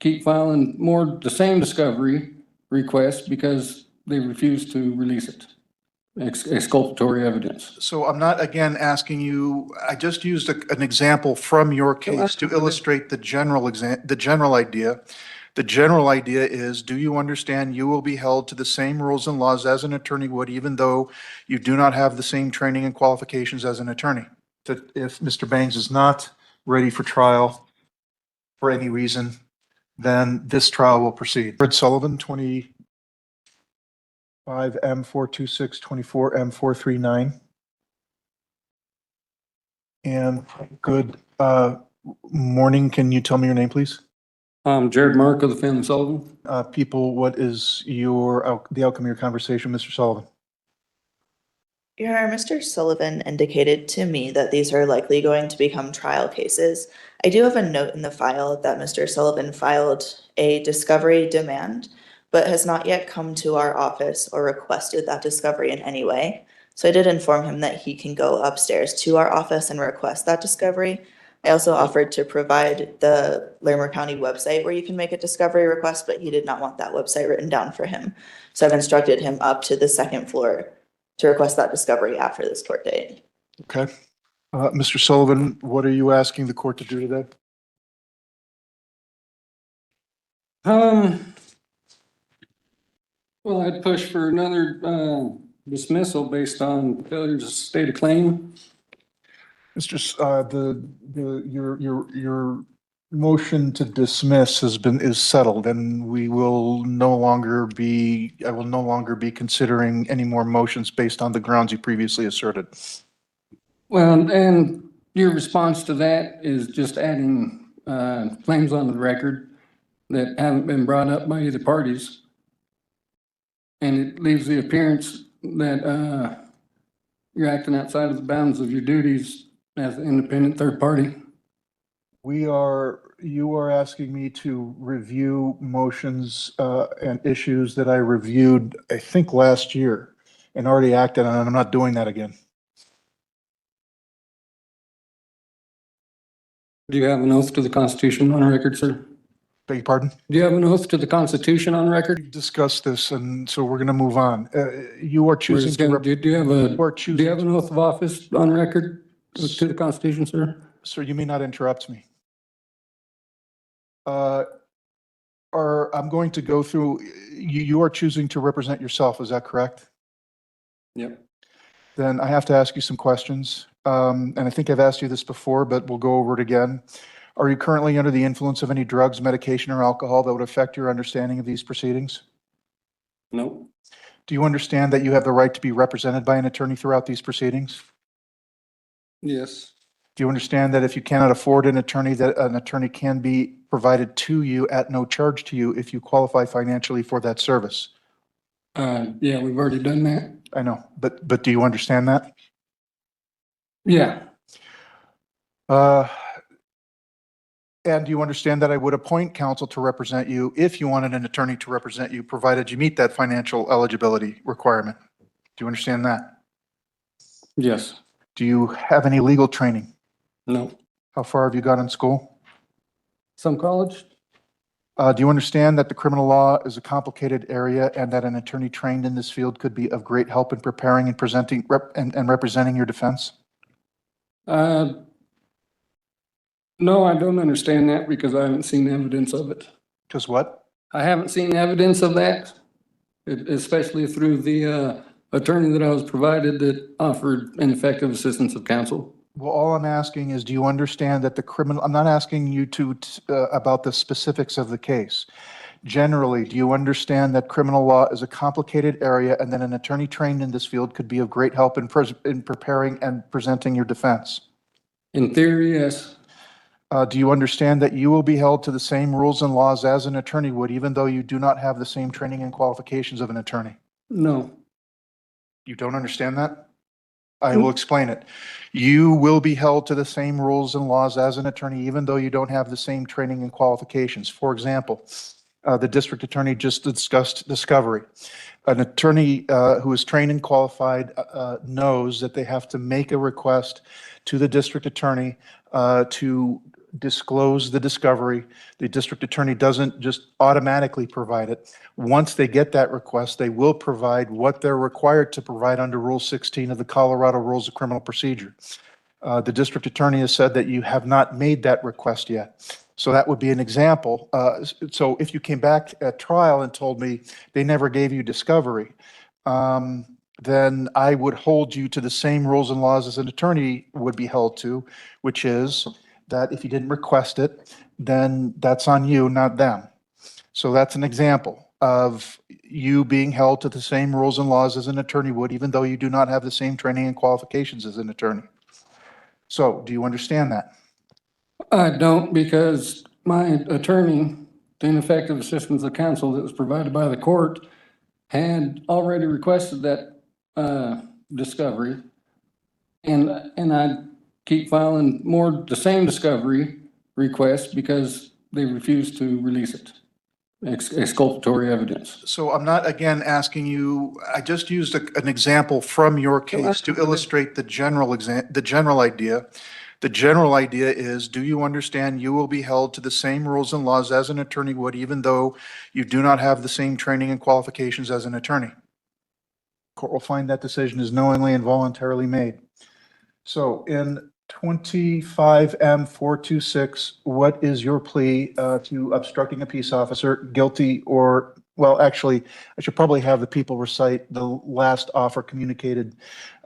keep filing the same discovery requests because they refuse to release it. Exculpatory evidence. So I'm not, again, asking you, I just used an example from your case to illustrate the general idea. The general idea is, do you understand you will be held to the same rules and laws as an attorney would, even though you do not have the same training and qualifications as an attorney? That if Mr. Bangs is not ready for trial for any reason, then this trial will proceed. Fred Sullivan, 25 M426 24 M439. And good morning. Can you tell me your name, please? Jared Mark of the family Sullivan. People, what is the outcome of your conversation, Mr. Sullivan? Your Honor, Mr. Sullivan indicated to me that these are likely going to become trial cases. I do have a note in the file that Mr. Sullivan filed a discovery demand, but has not yet come to our office or requested that discovery in any way. So I did inform him that he can go upstairs to our office and request that discovery. I also offered to provide the Larimer County website where you can make a discovery request, but he did not want that website written down for him. So I've instructed him up to the second floor to request that discovery after this court date. Okay. Mr. Sullivan, what are you asking the court to do today? Well, I'd push for another dismissal based on failure to state a claim. Your motion to dismiss is settled, and I will no longer be considering any more motions based on the grounds you previously asserted. Well, and your response to that is just adding claims on the record that haven't been brought up by either parties. And it leaves the appearance that you're acting outside of the bounds of your duties as an independent third party. You are asking me to review motions and issues that I reviewed, I think, last year and already acted on, and I'm not doing that again. Do you have an oath to the Constitution on record, sir? Beg your pardon? Do you have an oath to the Constitution on record? We discussed this, and so we're going to move on. You are choosing to. Do you have an oath of office on record to the Constitution, sir? Sir, you may not interrupt me. I'm going to go through, you are choosing to represent yourself, is that correct? Yep. Then I have to ask you some questions. And I think I've asked you this before, but we'll go over it again. Are you currently under the influence of any drugs, medication, or alcohol that would affect your understanding of these proceedings? No. Do you understand that you have the right to be represented by an attorney throughout these proceedings? Yes. Do you understand that if you cannot afford an attorney, that an attorney can be provided to you at no charge to you if you qualify financially for that service? Yeah, we've already done that. I know, but do you understand that? Yeah. And do you understand that I would appoint counsel to represent you if you wanted an attorney to represent you, provided you meet that financial eligibility requirement? Do you understand that? Yes. Do you have any legal training? No. How far have you got in school? Some college? Do you understand that the criminal law is a complicated area and that an attorney trained in this field could be of great help in preparing and presenting and representing your defense? No, I don't understand that because I haven't seen evidence of it. Because what? I haven't seen evidence of that, especially through the attorney that I was provided that offered ineffective assistance of counsel. Well, all I'm asking is, do you understand that the criminal, I'm not asking you to about the specifics of the case. Generally, do you understand that criminal law is a complicated area and that an attorney trained in this field could be of great help in preparing and presenting your defense? In theory, yes. Do you understand that you will be held to the same rules and laws as an attorney would, even though you do not have the same training and qualifications of an attorney? No. You don't understand that? I will explain it. You will be held to the same rules and laws as an attorney, even though you don't have the same training and qualifications. For example, the district attorney just discussed discovery. An attorney who is trained and qualified knows that they have to make a request to the district attorney to disclose the discovery. The district attorney doesn't just automatically provide it. Once they get that request, they will provide what they're required to provide under Rule 16 of the Colorado Rules of Criminal Procedure. The district attorney has said that you have not made that request yet. So that would be an example. So if you came back at trial and told me they never gave you discovery, then I would hold you to the same rules and laws as an attorney would be held to, which is that if you didn't request it, then that's on you, not them. So that's an example of you being held to the same rules and laws as an attorney would, even though you do not have the same training and qualifications as an attorney. So do you understand that? I don't, because my attorney, the ineffective assistance of counsel that was provided by the court, had already requested that discovery. And I keep filing the same discovery requests because they refuse to release it. Exculpatory evidence. So I'm not, again, asking you, I just used an example from your case to illustrate the general idea. The general idea is, do you understand you will be held to the same rules and laws as an attorney would, even though you do not have the same training and qualifications as an attorney? Court will find that decision is knowingly and voluntarily made. So in 25M426, what is your plea to obstructing a peace officer, guilty or, well, actually, I should probably have the people recite the last offer communicated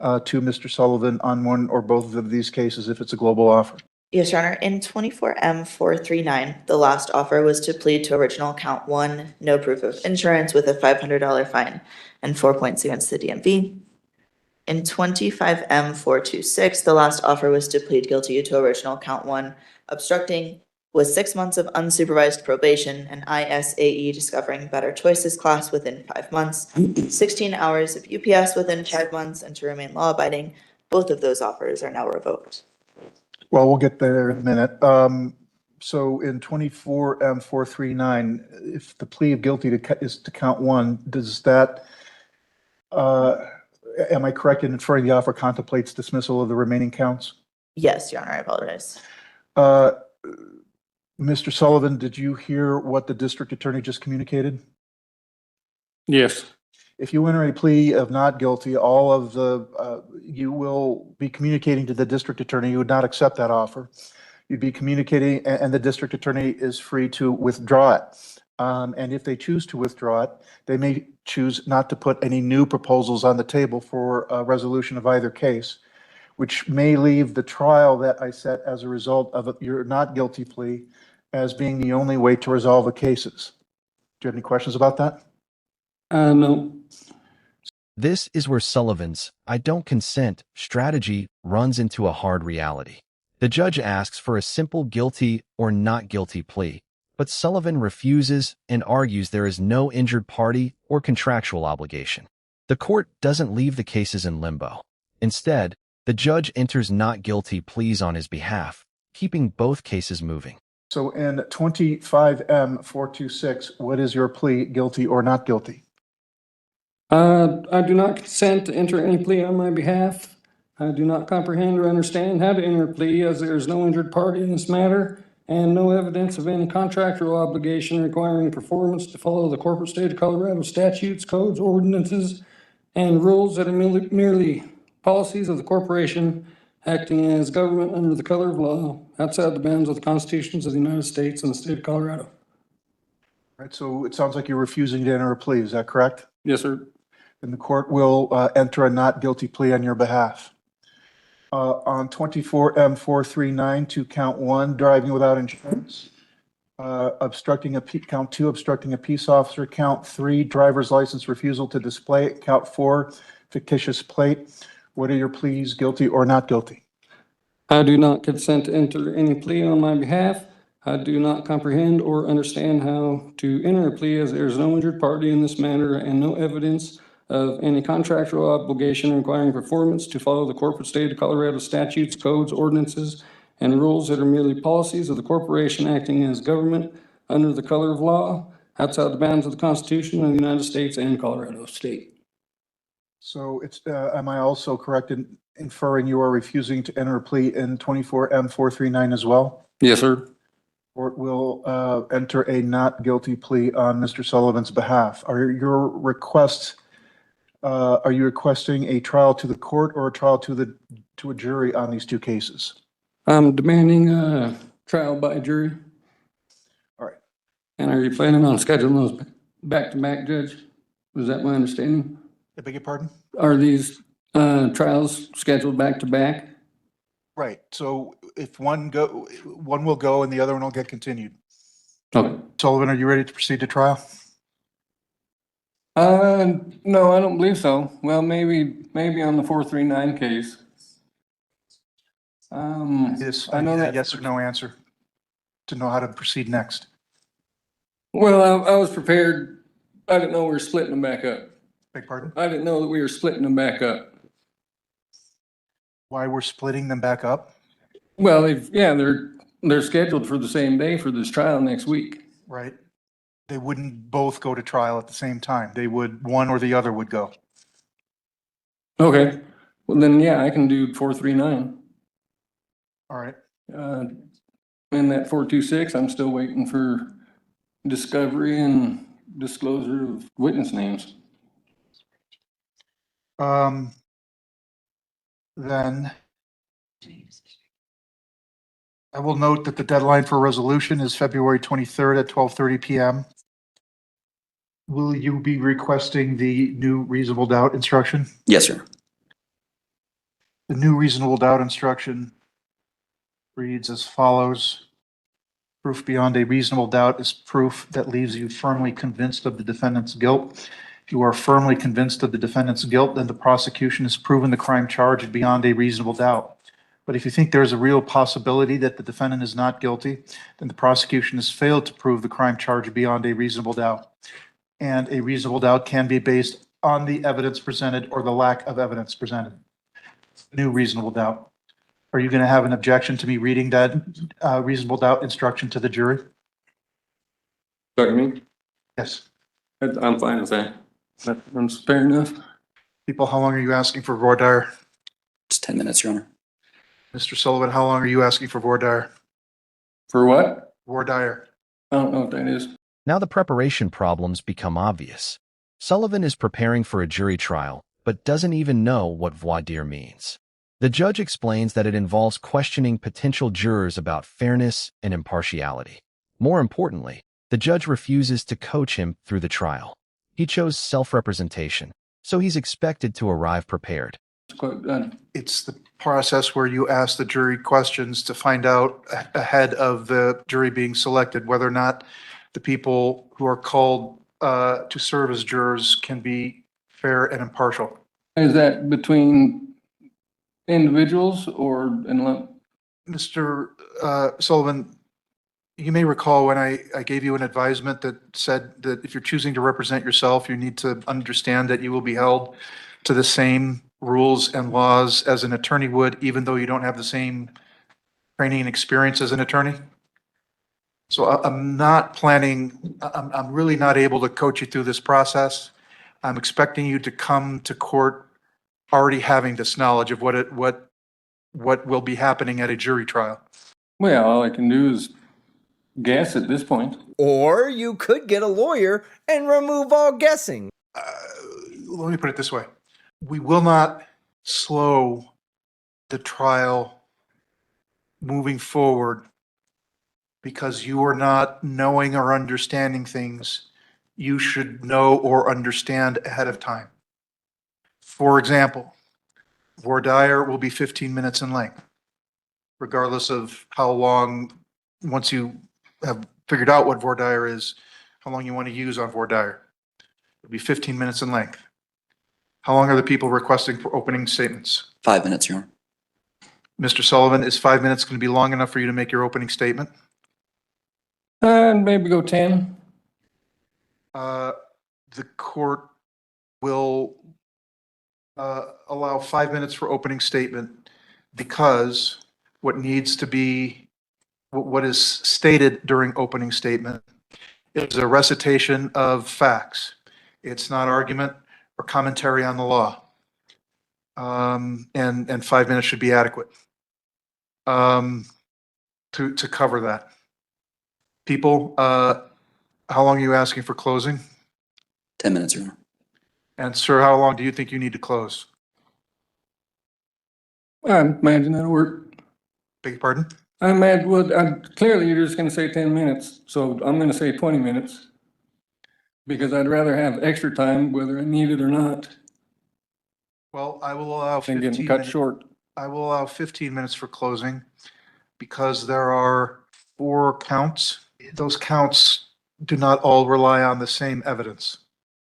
to Mr. Sullivan on one or both of these cases if it's a global offer. Yes, Your Honor. In 24M439, the last offer was to plead to original count 1, no proof of insurance with a $500 fine and 4 points against the DMV. In 25M426, the last offer was to plead guilty to original count 1, obstructing with 6 months of unsupervised probation and ISAE discovering better choices class within 5 months, 16 hours of UPS within 5 months, and to remain law-abiding. Both of those offers are now revoked. Well, we'll get there in a minute. So in 24M439, if the plea of guilty is to count 1, does that, am I correct in inferring the offer contemplates dismissal of the remaining counts? Yes, Your Honor, I apologize. Mr. Sullivan, did you hear what the district attorney just communicated? Yes. If you enter a plea of not guilty, all of the, you will be communicating to the district attorney, you would not accept that offer. You'd be communicating, and the district attorney is free to withdraw it. And if they choose to withdraw it, they may choose not to put any new proposals on the table for a resolution of either case, which may leave the trial that I set as a result of your not guilty plea as being the only way to resolve the cases. Do you have any questions about that? No. This is where Sullivan's "I don't consent" strategy runs into a hard reality. The judge asks for a simple guilty or not guilty plea, but Sullivan refuses and argues there is no injured party or contractual obligation. The court doesn't leave the cases in limbo. Instead, the judge enters not guilty pleas on his behalf, keeping both cases moving. So in 25M426, what is your plea, guilty or not guilty? I do not consent to enter any plea on my behalf. I do not comprehend or understand how to enter a plea, as there is no injured party in this matter and no evidence of any contractual obligation requiring performance to follow the corporate state of Colorado statutes, codes, ordinances, and rules that are merely policies of the corporation acting as government under the color of law outside the bounds of the constitutions of the United States and the state of Colorado. All right, so it sounds like you're refusing to enter a plea, is that correct? Yes, sir. And the court will enter a not guilty plea on your behalf. On 24M439 to count 1, driving without insurance, count 2, obstructing a peace officer, count 3, driver's license refusal to display it, count 4, fictitious plate. What are your pleas, guilty or not guilty? I do not consent to enter any plea on my behalf. I do not comprehend or understand how to enter a plea, as there is no injured party in this matter and no evidence of any contractual obligation requiring performance to follow the corporate state of Colorado statutes, codes, ordinances, and rules that are merely policies of the corporation acting as government under the color of law outside the bounds of the Constitution of the United States and Colorado State. So it's, am I also correct in inferring you are refusing to enter a plea in 24M439 as well? Yes, sir. Court will enter a not guilty plea on Mr. Sullivan's behalf. Are you requesting a trial to the court or a trial to a jury on these two cases? I'm demanding a trial by jury. All right. And are you planning on scheduling those back-to-back, Judge? Was that my understanding? I beg your pardon? Are these trials scheduled back-to-back? Right. So if one will go and the other one will get continued. Okay. Sullivan, are you ready to proceed to trial? No, I don't believe so. Well, maybe on the 439 case. I I know need a that. yes or no answer to know how to proceed next. Well, I was prepared. I didn't know we were splitting them back up. Beg pardon? I didn't know that we were splitting them back up. Why we're splitting them back up? Well, yeah, they're scheduled for the same day for this trial next week. Right. They wouldn't both go to trial at the same time. One or the other would go. Okay, well then, yeah, I can do 439. All right. And that 426, I'm still waiting for discovery and disclosure of witness names. Then I will note that the deadline for resolution is February 23rd at 12:30 PM. Will you be requesting the new reasonable doubt instruction? Yes, sir. The new reasonable doubt instruction reads as follows. Proof beyond a reasonable doubt is proof that leaves you firmly convinced of the defendant's guilt. If you are firmly convinced of the defendant's guilt, then the prosecution has proven the crime charged beyond a reasonable doubt. But if you think there is a real possibility that the defendant is not guilty, then the prosecution has failed to prove the crime charged beyond a reasonable doubt. And a reasonable doubt can be based on the evidence presented or the lack of evidence presented. New reasonable doubt. Are you going to have an objection to me reading that reasonable doubt instruction to the jury? Talking to me? Yes. I'm fine with that. That's fair enough. People, how long are you asking for voir dire? It's 10 minutes, Your Honor. Mr. Sullivan, how long are you asking for voir dire? For what? Voir dire. I don't know what that is. Now the preparation problems become obvious. Sullivan is preparing for a jury trial, but doesn't even know what voir dire means. The judge explains that it involves questioning potential jurors about fairness and impartiality. More importantly, the judge refuses to coach him through the trial. He chose self-representation, so he's expected to arrive prepared. It's quite good. It's the process where you ask the jury questions to find out ahead of the jury being selected whether or not the people who are called to serve as jurors can be fair and impartial. Is that between individuals or Mr. Sullivan, you may recall when I gave you an advisement that said that if you're choosing to represent yourself, you need to understand that you will be held to the same rules and laws as an attorney would, even though you don't have the same training and experience as an attorney. So I'm not planning, I'm really not able to coach you through this process. I'm expecting you to come to court already having this knowledge of what will be happening at a jury trial. well, all I can do is guess at this point. Or you could get a lawyer and remove all guessing. Let me put it this way. We will not slow the trial moving forward because you are not knowing or understanding things you should know or understand ahead of time. For example, voir dire will be 15 minutes in length, regardless of how long, once you have figured out what voir dire is, how long you want to use on voir dire. It'll be 15 minutes in length. How long are the people requesting for opening statements? 5 minutes, Your Honor. Mr. Sullivan, is 5 minutes going to be long enough for you to make your opening statement? Maybe go 10. The court will allow 5 minutes for opening statement because what needs to be, what is stated during opening statement is a recitation of facts. It's not argument or commentary on the law. And 5 minutes should be adequate. to cover that. People, how long are you asking for closing? 10 minutes, Your Honor. And sir, how long do you think you need to close? I imagine that'll work. Beg your pardon? I imagine, well, clearly you're just gonna say 10 minutes, so I'm gonna say 20 minutes. Because I'd rather have extra time, whether I need it or not, Well, I will allow than getting 15 cut minutes. short. I will allow 15 minutes for closing because there are 4 counts. Those counts do not all rely on the same evidence.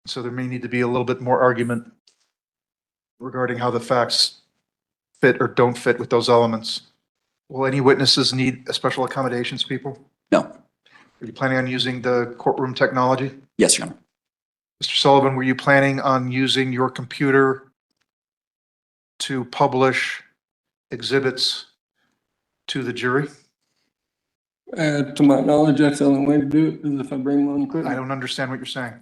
So there may need to be a little bit more argument regarding how the facts fit or don't fit with those elements. Will any witnesses need special accommodations, people? No. Are you planning on using the courtroom technology? Yes, Your Honor. Mr. Sullivan, were you planning on using your computer to publish exhibits to the jury? To my knowledge, that's the only way to do it, is if I bring my own I equipment. don't understand what you're saying.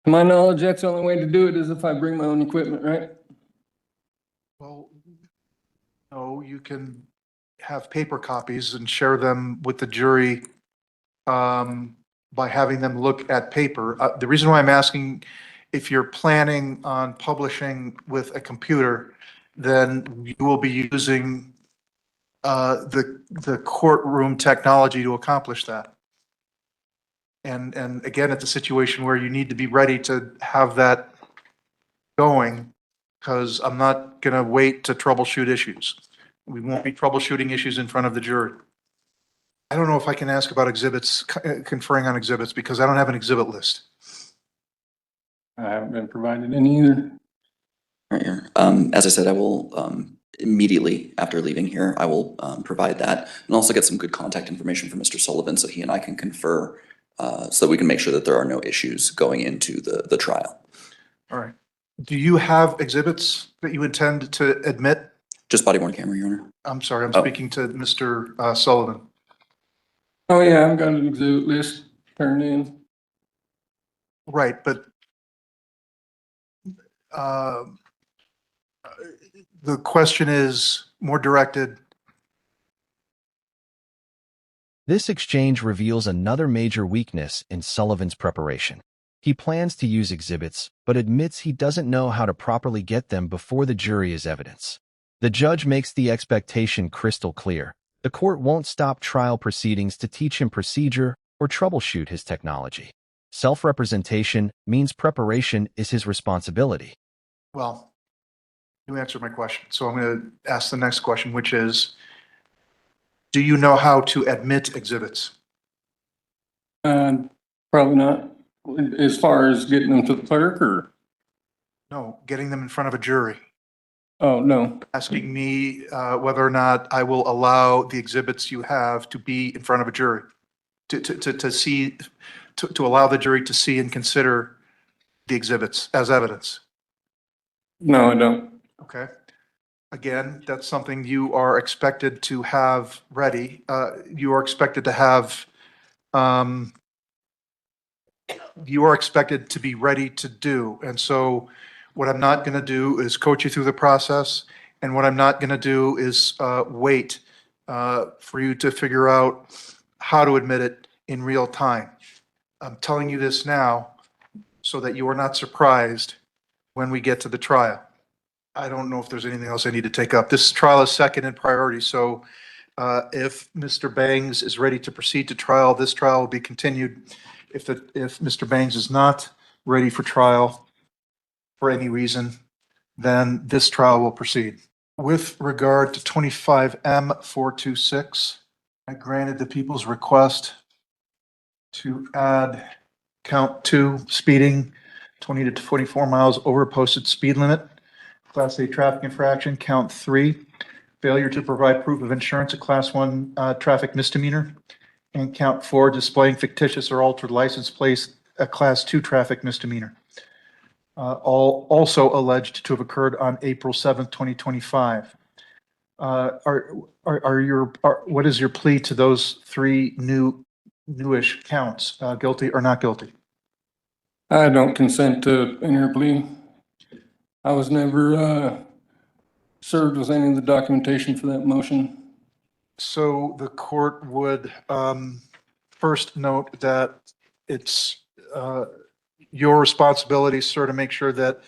To my knowledge, that's the only way to do it, is if I bring my own equipment, right? Well, no, you can have paper copies and share them with the jury by having them look at paper. The reason why I'm asking if you're planning on publishing with a computer, then you will be using the courtroom technology to accomplish that. And again, it's a situation where you need to be ready to have that going, because I'm not going to wait to troubleshoot issues. We won't be troubleshooting issues in front of the jury. I don't know if I can ask about exhibits, conferring on exhibits, because I don't have an exhibit list. I haven't been provided any either. All right, Your As I said, I will immediately after leaving here, I will provide that and also get some good contact information from Mr. Sullivan so he and I can confer so that we can make sure that there are no issues going into the trial. All right. Do you have exhibits that you intend to admit? Just body worn camera, Your Honor. I'm sorry, I'm Oh. speaking to Mr. Sullivan. Oh, yeah, I've got an exhibit list turned in. Right, but the question is more directed. This exchange reveals another major weakness in Sullivan's preparation. He plans to use exhibits, but admits he doesn't know how to properly get them before the jury as evidence. The judge makes the expectation crystal clear. The court won't stop trial proceedings to teach him procedure or troubleshoot his technology. Self-representation means preparation is his responsibility. Well, you answered my question, so I'm going to ask the next question, which is, do you know how to admit exhibits? Probably not, as far as getting them to the clerk or, No, getting them in front of a jury. oh, no. Asking me whether or not I will allow the exhibits you have to be in front of a jury, to see, to allow the jury to see and consider the exhibits as evidence. No, I don't. Okay. Again, that's something you are expected to have ready. You are expected to have, you are expected to be ready to do. And so what I'm not going to do is coach you through the process. And what I'm not going to do is wait for you to figure out how to admit it in real time. I'm telling you this now so that you are not surprised when we get to the trial. I don't know if there's anything else I need to take up. This trial is second in priority, so if Mr. Bangs is ready to proceed to trial, this trial will be continued. If Mr. Bangs is not ready for trial for any reason, then this trial will proceed. With regard to 25M 426, I granted the people's request to add count 2, speeding 20 to 24 miles over posted speed limit. Class A traffic infraction, count 3, failure to provide proof of insurance, a class 1 traffic misdemeanor. And count 4, displaying fictitious or altered license plates, a class 2 traffic misdemeanor. All also alleged to have occurred on April 7th, 2025. What is your plea to those 3 newish counts, guilty or not guilty? I don't consent to enter a plea. I was never served with any of the documentation for that motion. So the court would first note that it's your responsibility, sir, to make sure that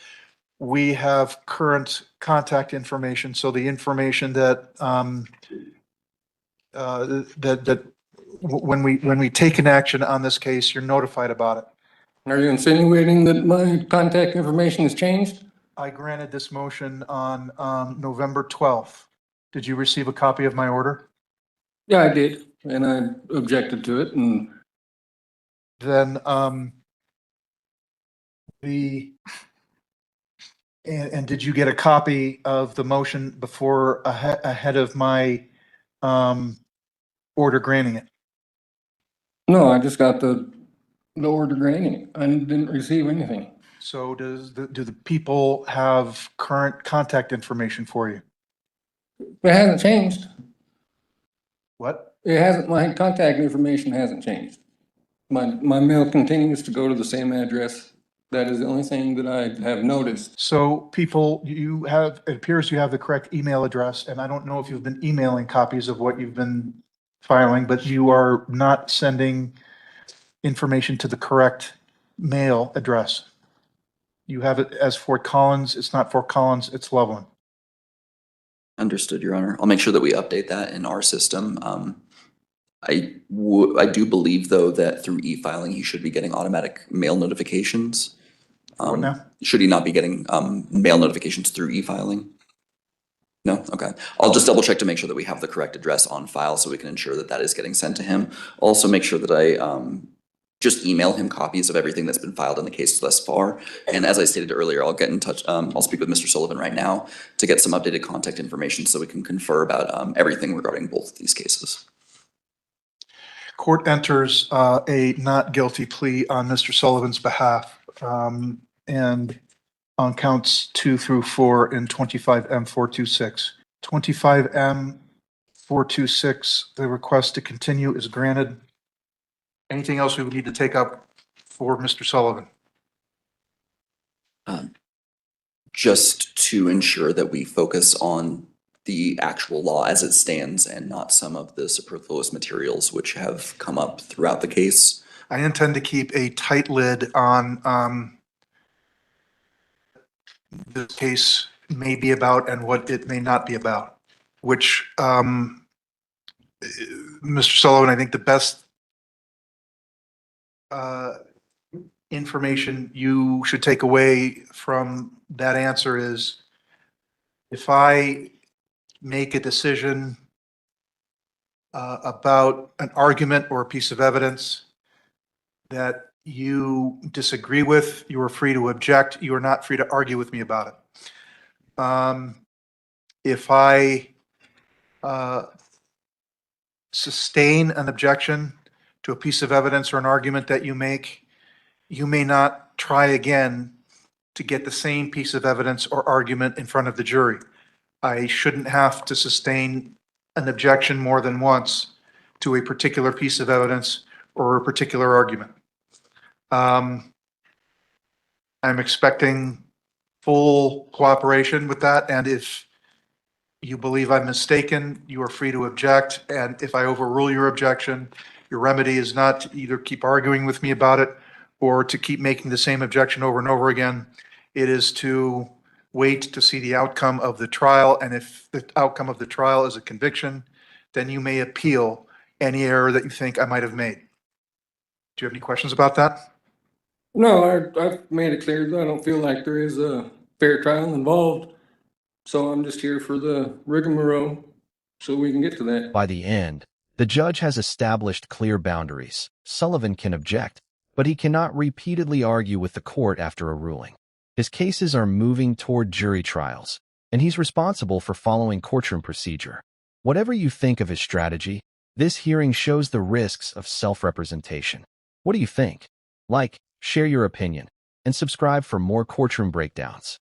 we have current contact information. So the information that when we take an action on this case, you're notified about it. Are you insinuating that my contact information has changed? I granted this motion on November 12th. Did you receive a copy of my order? Yeah, I did, and I objected to it, and Then and did you get a copy of the motion before ahead of my order granting it? no, I just got the order granting it. I didn't receive anything. So do the people have current contact information for you? It hasn't changed. What? It hasn't, my contact information hasn't changed. My mail continues to go to the same address. That is the only thing that I have noticed. So people, it appears you have the correct email address, and I don't know if you've been emailing copies of what you've been filing, but you are not sending information to the correct mail address. You have it as Fort Collins. It's not Fort Collins, it's Loveland. Understood, Your Honor. I'll make sure that we update that in our system. I do believe, though, that through e-filing, he should be getting automatic mail notifications. What now? Should he not be getting mail notifications through e-filing? No? Okay. I'll just double check to make sure that we have the correct address on file so we can ensure that that is getting sent to him. Also make sure that I just email him copies of everything that's been filed in the case thus far. And as I stated earlier, I'll get in touch, I'll speak with Mr. Sullivan right now to get some updated contact information so we can confer about everything regarding both of these cases. Court enters a not guilty plea on Mr. Sullivan's behalf, and on counts 2 through 4 in 25M426. 25M426, the request to continue is granted. Anything else we would need to take up for Mr. Sullivan? Just to ensure that we focus on the actual law as it stands and not some of the superfluous materials which have come up throughout the case. I intend to keep a tight lid on this case may be about and what it may not be about, which, Mr. Sullivan, I think the best information you should take away from that answer is if I make a decision about an argument or a piece of evidence that you disagree with, you are free to object. You are not free to argue with me about it. If I sustain an objection to a piece of evidence or an argument that you make, you may not try again to get the same piece of evidence or argument in front of the jury. I shouldn't have to sustain an objection more than once to a particular piece of evidence or a particular argument. I'm expecting full cooperation with that, and if you believe I'm mistaken, you are free to object, and if I overrule your objection, your remedy is not to either keep arguing with me about it or to keep making the same objection over and over again. It is to wait to see the outcome of the trial, and if the outcome of the trial is a conviction, then you may appeal any error that you think I might have made. Do you have any questions about that? No, I've made it clear that I don't feel like there is a fair trial involved. So I'm just here for the rigmarole so we can get to that. By the end, the judge has established clear boundaries. Sullivan can object, but he cannot repeatedly argue with the court after a ruling. His cases are moving toward jury trials, and he's responsible for following courtroom procedure. Whatever you think of his strategy, this hearing shows the risks of self-representation. What do you think? Like, share your opinion, and subscribe for more courtroom breakdowns.